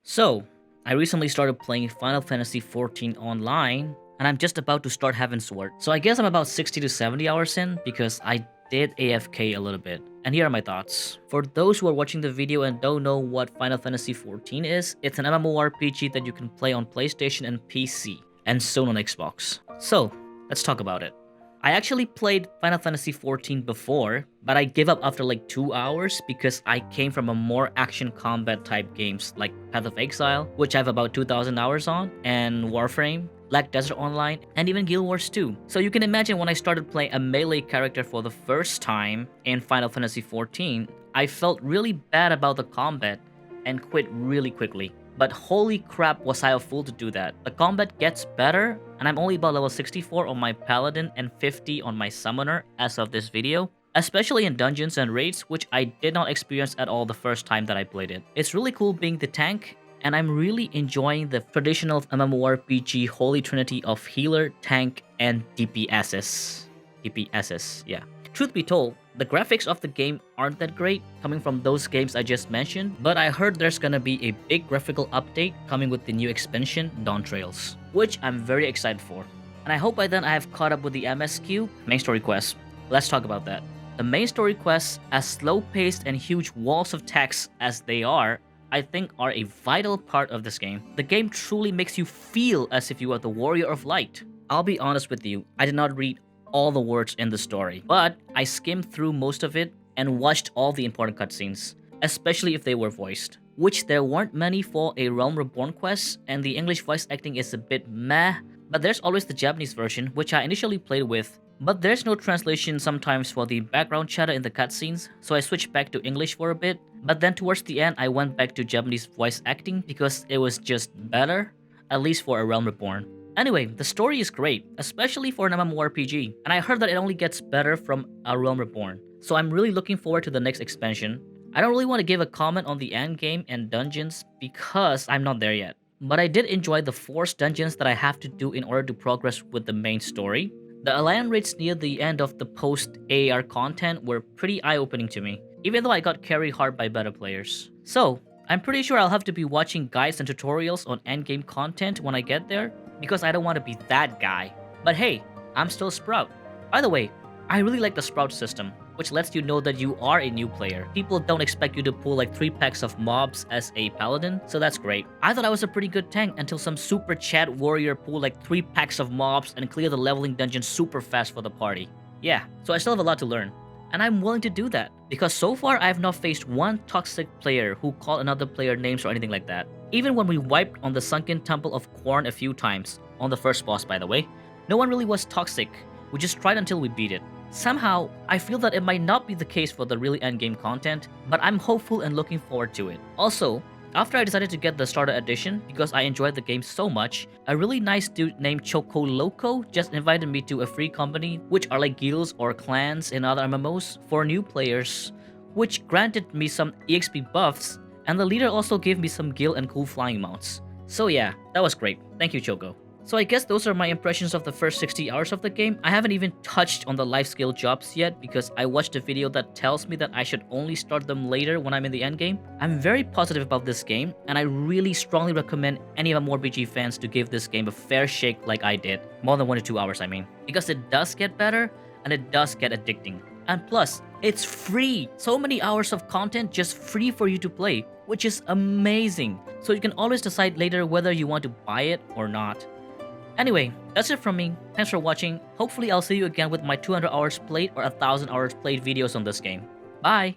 So, I recently started playing Final Fantasy XIV online, and I'm just about to start Heaven's Sword. So I guess I'm about 60 to 70 hours in because I did AFK a little bit. And here are my thoughts. For those who are watching the video and don't know what Final Fantasy XIV is, it's an MMORPG that you can play on PlayStation and PC, and soon on Xbox. So, let's talk about it. I actually played Final Fantasy XIV before, but I gave up after like 2 hours because I came from a more action combat type games like Path of Exile, which I have about 2,000 hours on, and Warframe, Black Desert Online, and even Guild Wars 2. So you can imagine when I started playing a melee character for the first time in Final Fantasy XIV, I felt really bad about the combat and quit really quickly. But holy crap, was I a fool to do that. The combat gets better, and I'm only about level 64 on my Paladin and 50 on my Summoner as of this video, especially in dungeons and raids, which I did not experience at all the first time that I played it. It's really cool being the tank, and I'm really enjoying the traditional MMORPG holy trinity of healer, tank, and DPSs. DPSs, yeah. Truth be told, the graphics of the game aren't that great, coming from those games I just mentioned, but I heard there's gonna be a big graphical update coming with the new expansion, Dawn Trails, which I'm very excited for. And I hope by then I have caught up with the MSQ, main story quests. Let's talk about that. The main story quests, as slow-paced and huge walls of text as they are, I think are a vital part of this game. The game truly makes you feel as if you are the Warrior of Light. I'll be honest with you, I did not read all the words in the story, but I skimmed through most of it and watched all the important cutscenes, especially if they were voiced, which there weren't many for a Realm Reborn quest, and the English voice acting is a bit meh, but there's always the Japanese version, which I initially played with, but there's no translation sometimes for the background chatter in the cutscenes, so I switched back to English for a bit, but then towards the end I went back to Japanese voice acting because it was just better, at least for a Realm Reborn. Anyway, the story is great, especially for an MMORPG, and I heard that it only gets better from A Realm Reborn, so I'm really looking forward to the next expansion. I don't really want to give a comment on the endgame and dungeons because I'm not there yet, but I did enjoy the forced dungeons that I have to do in order to progress with the main story. The Alliance raids near the end of the post-AAR content were pretty eye-opening to me, even though I got carried hard by better players. So, I'm pretty sure I'll have to be watching guides and tutorials on endgame content when I get there, because I don't want to be that guy. But hey, I'm still Sprout. By the way, I really like the Sprout system, which lets you know that you are a new player. People don't expect you to pull like 3 packs of mobs as a paladin, so that's great. I thought I was a pretty good tank until some super chat warrior pulled like 3 packs of mobs and cleared the leveling dungeon super fast for the party. Yeah, so I still have a lot to learn. And I'm willing to do that, because so far I have not faced one toxic player who called another player names or anything like that. Even when we wiped on the Sunken Temple of Corn a few times, on the first boss by the way, no one really was toxic, we just tried until we beat it. Somehow, I feel that it might not be the case for the really endgame content, but I'm hopeful and looking forward to it. Also, after I decided to get the starter edition because I enjoyed the game so much, a really nice dude named Choco Loco just invited me to a free company, which are like guilds or clans in other MMOs for new players, which granted me some EXP buffs, and the leader also gave me some guild and cool flying mounts. So yeah, that was great. Thank you, Choco. So I guess those are my impressions of the first 60 hours of the game. I haven't even touched on the life skill jobs yet because I watched a video that tells me that I should only start them later when I'm in the endgame. I'm very positive about this game, and I really strongly recommend any MMORPG fans to give this game a fair shake like I did. More than 1 to 2 hours, I mean. Because it does get better, and it does get addicting. And plus, it's free! So many hours of content just free for you to play, which is amazing. So you can always decide later whether you want to buy it or not. Anyway, that's it from me. Thanks for watching. Hopefully I'll see you again with my 200 hours played or 1,000 hours played videos on this game. Bye!